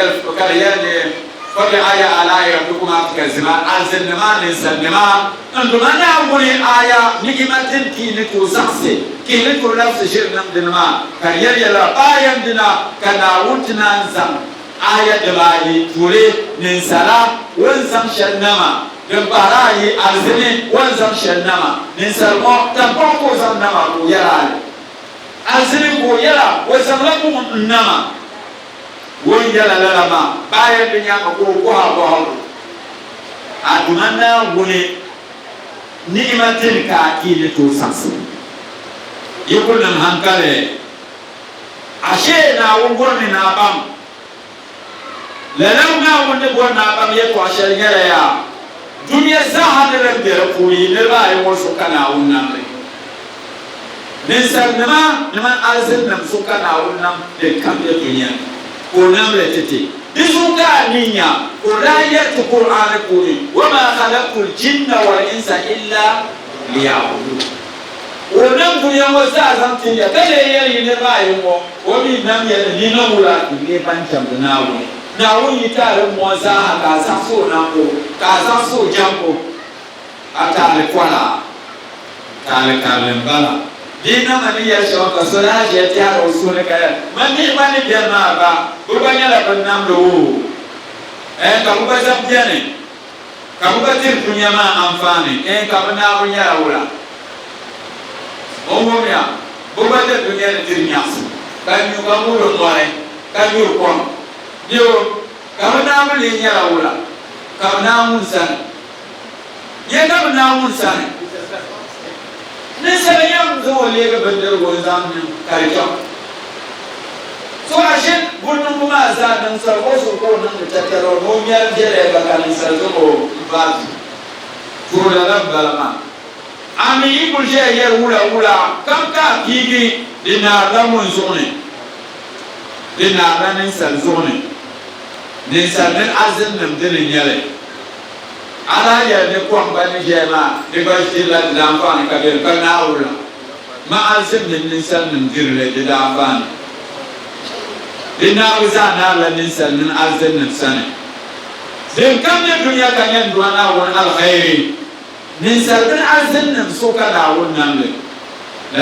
yɛli fabi aya ala rabbikuma tukazziban alzannama ninsannama nduma naa wuni aya ni'imatin kiini to zaɣsi kiini to labsi shiri namdini maa ka di yɛlyɛla aya dina ka naawuntina zaŋ aya dibaayi tuuli ninsala wan zaŋ shɛli nama din bahara ayi alzini wan zaŋ shɛli nama ninsali ŋɔ tankpaɣu ka o zaŋ nama ka o yɛla ali alzini ka o yɛla o zaŋla buɣum n nama won yala lala ma bayan din ya ko ko a dumanna woni ni'matin ka kile to sansu yikunan hankale ashe na won gonni na bam lalau na won gonna bam ya to ashe yala ya duniya zaha da rabbe ko yi ne ba yi wasu kana wannan ne nin sarnama man alzin nam su kana wannan da kam ya duniya ko namle tete disuka ninya ko rayat qur'an ko ni wama khalaqul jinna wal insa illa liya'budun wannan duniya wasa zan tinya kale yayi ne bayin mo o mi nam ya ni na mura ne ban tam na wo na wo yi tare mo sa ka sa so na ko ka sa so jampo ata le kwala kale kale bala dina mani ya shawo ka so na je ta ro so ne kaya mani biya ma ba ko ba nyala ban nam do ka ko ba zab jane ka ko ba tir dunya ma amfani ka ba na bu nyala wala o mo ya bo ba de dunya ne tir nyas ka nyu ka mu ro ngore ka nyu ko yo ka ba na bu le nyala wala ka na mun san ye ka ba na mun san ne sɛbɛn yam zo le ga bandar go zam ne karjo so ashin gurnun kuma za dan sarko su ko nan da tattaro mo miyar jere ba kan sarzo ko ba to da rabbal ma ami ibul je yer wula kam ka kigi dina ramun zone dina ranin sarzone din sarden azin nam din yare ala ya ne ko bani jema de ba jilla da amfani ka be ka na wula ma azim din nisan nin dirle de da amfani dinna uzana la nisan nin azim nin sane din kam ne dunya kan yan duwana won alkhairi nisan din azim nin so ka da wannan ne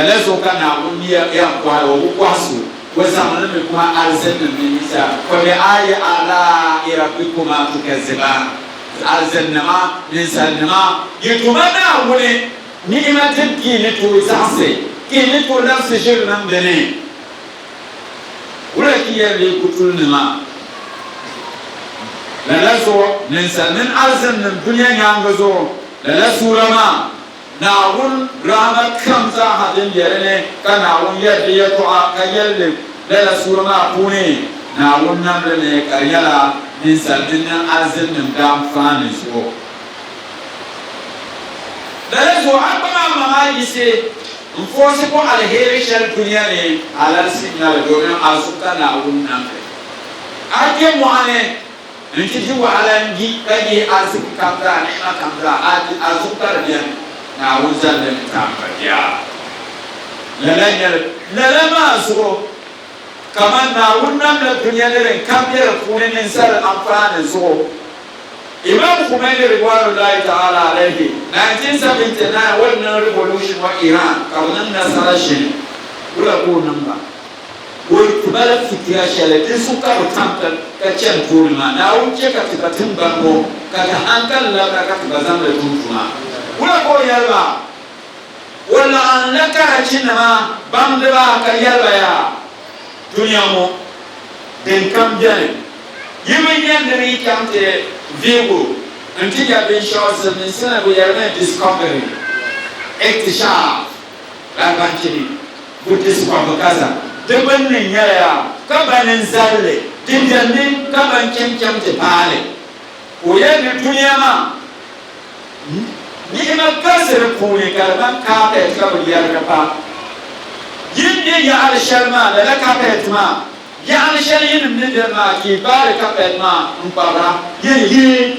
la so ka na won ya kwa wo kwasu wa zamana me kuma azim nin nisa ko be aya ala rabbikuma tukazziban alzannama ninsannama yitumana wuni ni'matin kini to zase kini to nafsi shirnam bene wala kiyale kutulnima la so ninsannin alzannan dunya nyanga zo la surama na wun rama kamza hadin yarene kana wun yadda ya to akayalle la surama pune na wun nan ne karyala ninsaldin azin nim dam fani so da zo an ba ma yi se in fosi ko alheri shal duniya ne alal signal domin asuka na wannan ake mu ane in ki ji wahalan gi kage asuka kamza ne ma kamza asuka da na wuzan da tambaya lalama so kamar na wannan da duniya ne kamar kunin sar amfanin so Imam Khomeini ridwanullahi ta'ala alaihi 1979 wannan revolution wa Iran kaunan nasara shi kula ko nan ba wai kubala fitiya shale din su ka rutamta ka cen turma na wuce ka tibatin bango ka ta hankal la ka bazan da tuntuma kula ko yalba wala an laka cinama bam da ba ka yalba ya duniya mo den kam jane yimin yanda ni kamte vigo until you have been shown some instead we are going to discovery ektishaf labanchini good discover kaza debannin yaya kabanin zalle dindannin kaban kemkem te pale oye ne duniya ma ni'ma kasir puuni ka ban carpet ka bi yarga pa yindi ya al sharma la carpet ma ya al sharin min da ma ki bare carpet ma mpara yi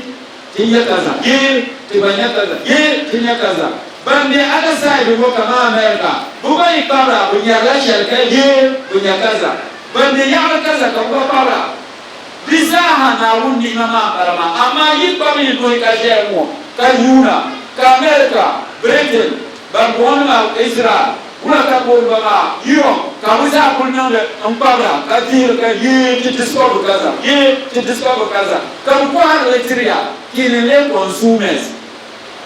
tinya kaza yi tibanya kaza yi tinya kaza bande ada sai do kama America buba ikara bunya la sharka yi bunya kaza bande ya kaza ka ko para bizaha na wundi mama barama ama yi ba mi do ka jemo ka yuna ka America Britain bangona Israel wala ka bo baba yo ka wiza kunna de ampara ka dir ka yi ti discover kaza ka ko har letria kini le consumers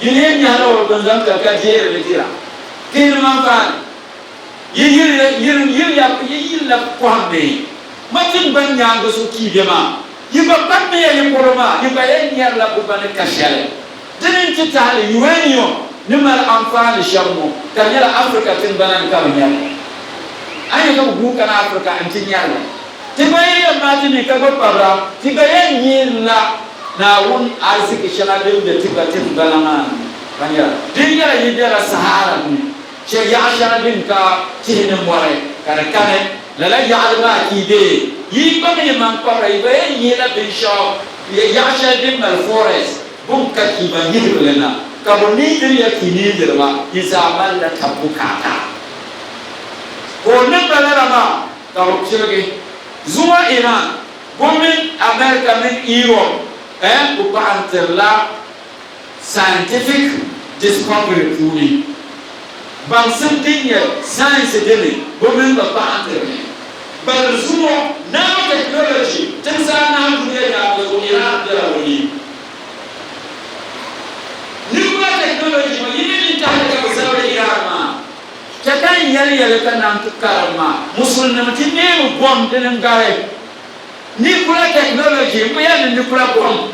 yini nyana o gonzam ka jere letira kini manfan yi la kwame matin ban nyanga su kidema yiba pamme ya yikoroma yiba yenyar la bubane kashale dinin kitale uranium nimal amfani sharmo kanyala Afrika tin banan kamnya ayi ka bu kana Afrika antin yalla tibayi matini ka go para tibayi yilla na won arziki shalade de tibatin balama kanya dinyala yidera sahara ni che ya sharadin ka tihne more kana lala ya'alma kide yi ba me man para ibe yila bin shaw ya sharadin mal forest bum ka kiba yidrena ka bonni diriya kini dirma isamal la tabukata ko ne balala ma ka rokshege zuwa Iran gomin America min Europe bu ba'antirla scientific discovery tuni ban sun dinya science dele gomin ba ba'antirla bal zuwa na technology tun sana duniya da Iran da wani nuclear technology ma yini ta da sabar Iran ma ta kan yale kan karma musulmi mutin ne mu bom din gare nuclear technology mu ya nuclear bomb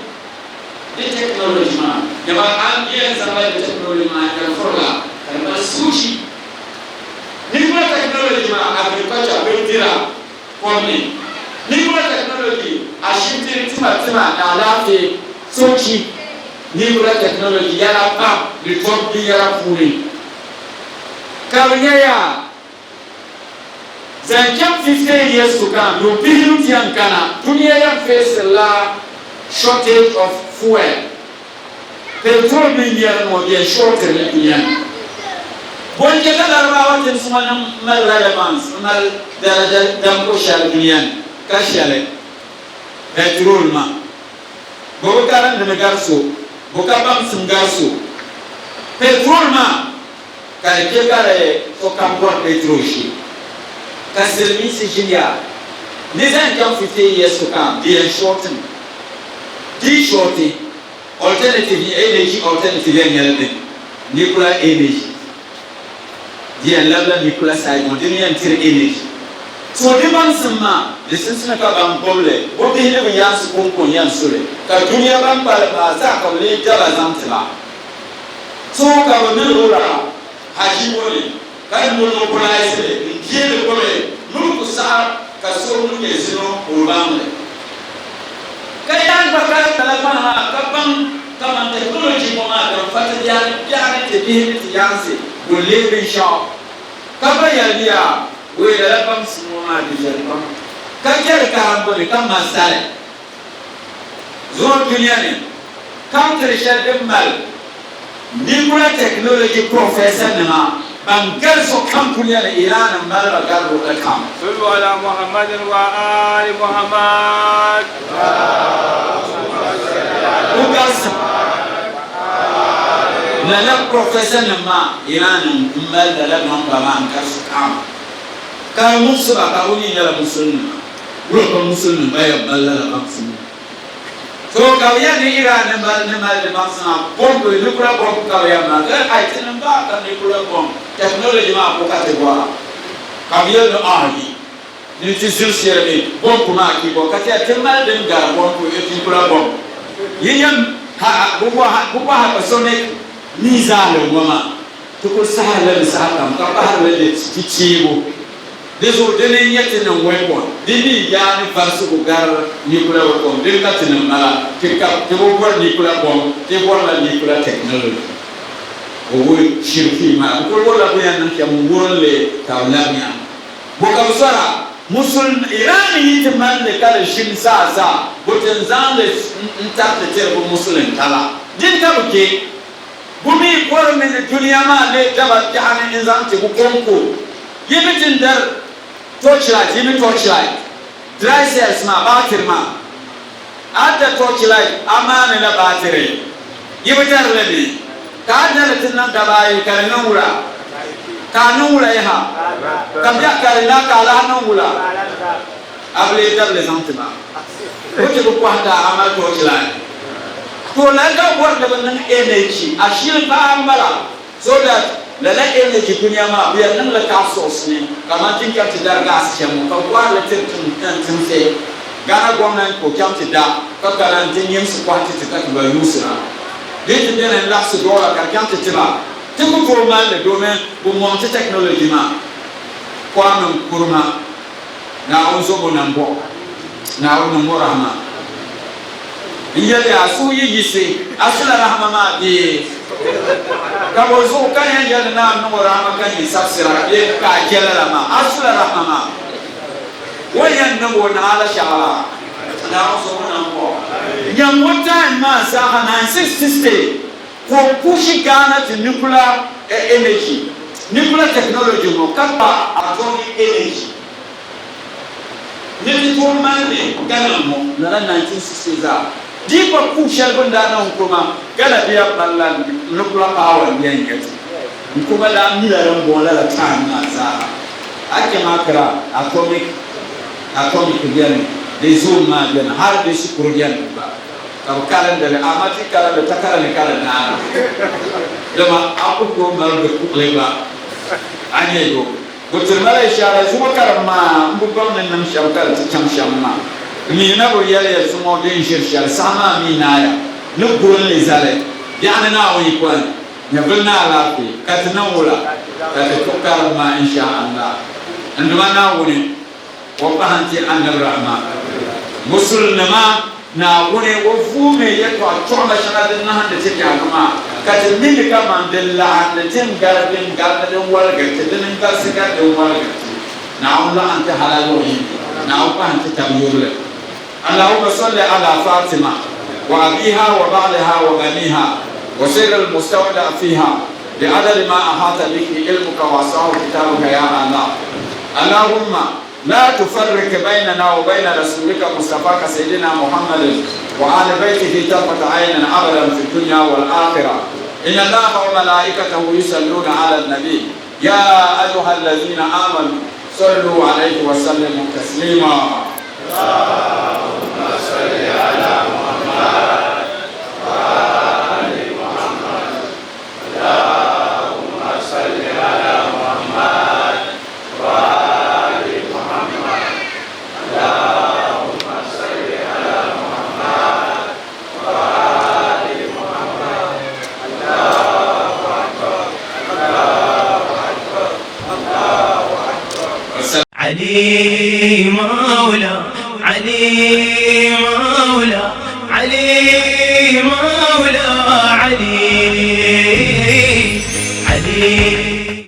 the technology ma ya ba an yi sabar da technology ma da forla kan sushi nuclear technology ma agriculture bin dira komni nuclear technology a shifting tima na lafi sochi nuclear technology yara pa report bi yara puri kawnya ya zancam 50 years to come no bilu tian kana dunia ya face la shortage of fuel petrol bi yara mo dia shortage le dunia bonje la darba watin suma mal relevance mal daraja dam ko shal dunia ka shale petrol ma bo karan de garso boka bam sungaso petrol ma ka ke kare to kampor petrol shi ka service jiya les ans qui ont 50 years to come they are shorten alternative energy energy nuclear energy dia labla nuclear side on dia energy so de ban sama de sensina ka ban boble o de ne yan su kon yan sure ka duniya ban ba sa ka le jala zamtla so ka ba ne ora haji woni ka mo no kula ise ndiye de kole mu ku sa ka so mu ne sino o bamle ka yan ba ka telefon ha ka ban ka man technology mo ma da fata ya te bi ti yanse o le bin sha ka ba ya dia we la bam simo ma di jerba ka ker ka ko ka masale zo dunia ni kam tere shade mal nuclear technology professor na bangal so kam dunia ni Iran mal ba garo da kam sallu ala muhammadin wa ali muhammad la professor na Iran mal da la ba man ka so kam ka musu ba ka woni ya musulmi wo ko musulmi ba ya balla la musulmi so ka ya ni Iran na mal de masna bombe ni kula bombe ka ya ma ka ai tin ba ka ni kula bombe technology ma ko ka te bora ka ya no ai ni ti sur sere bombe ma ki bo ka te tin mal de ga bombe e ti kula bombe yin ha bu ha ka so ne ni za le mama to ko sa le sa ka ba le ti chibo deso dene nyete na weapon dini ya ni farsu gar nuclear weapon dini katina mala ke bo bor nuclear bomb ke bor la nuclear technology o shirki ma ko wala ko yan ke mun le tawlamiya bo ka sara musul irani yitman le kala shin sa boten zande ntarte terbo musulin kala din tabuke bumi kor min duniya ma le daba jahani inzan te konko yimitin dar torchlight dry cells ma batir ma adda torchlight amana la batire yibitar lebi ka dalatin nan gabai kalnan wura kanun wura ya kabya kalna kala nan wura able dar les antima wote ko kwata amal torchlight to la ga war da nan energy ashil ba ambala so that la energy dunia ma biya nan la kasos ne kama tin ka tidar gas chemo ka kwa la tin se gana gwamnati ko kyamti da ka karan tin yin su kwati ta ba yusra dai da la su dola ka kyamti tiba tin ko formal le domaine bu monte technology ma kwa nan kurma na on so bonan bo na on mo rahma yele asu yise asula rahma ma bi kabo zo kan yan na no rahma kan yi safsira ye ka kela ma asula rahma ma wayan na bo na ala shara na so na bo yan wata ma sa 1960 ko pushi kana to nuclear energy nuclear technology mo kapa atomic energy ne to man ne kana mo na 1960 za dipa kushal bunda na hukuma kana biya ballan nuclear power yan yati hukuma da mila ran bola la tana za ake makara atomic yan de zuma yan har de shi kuryan ba ka kalan da amati kalan da takara ne kalan na dama aku ko mal de kutleba anye go gotur mala ishara zuma karama mbugam nan nam shamkar cham shamma mi na bo yale sumo den shirshal sama mi naya no gurin le zale yani na wani kwan ya bulna lafi katna wala ka to karama insha Allah anduma na wani wa bahanti annal rahma musulma na wani wa fume ya to choma shanadin na handa take akuma katin min kama dalla da tin garbin garbin walga tin garsiga da walga na Allah anta halalohi na wa bahanti tabyul اللهم صل على فاطمة وأبيها وبعلها وبنيها وسير المستودع فيها بعدد ما أحاط به علمك واسعه كتابك يا الله. اللهم لا تفرق بيننا وبين رسولك مصطفاك سيدنا محمد وآل بيته طرفة عين أبدا في الدنيا والآخرة. إن الله وملائكته يصلون على النبي يا أيها الذين آمنوا صلوا عليه وسلموا تسليما. اللهم صل على محمد وآل محمد. اللهم صل على محمد وآل محمد. اللهم صل على محمد وآل محمد. الله أكبر الله أكبر الله أكبر. علي مولا علي مولا علي مولا علي علي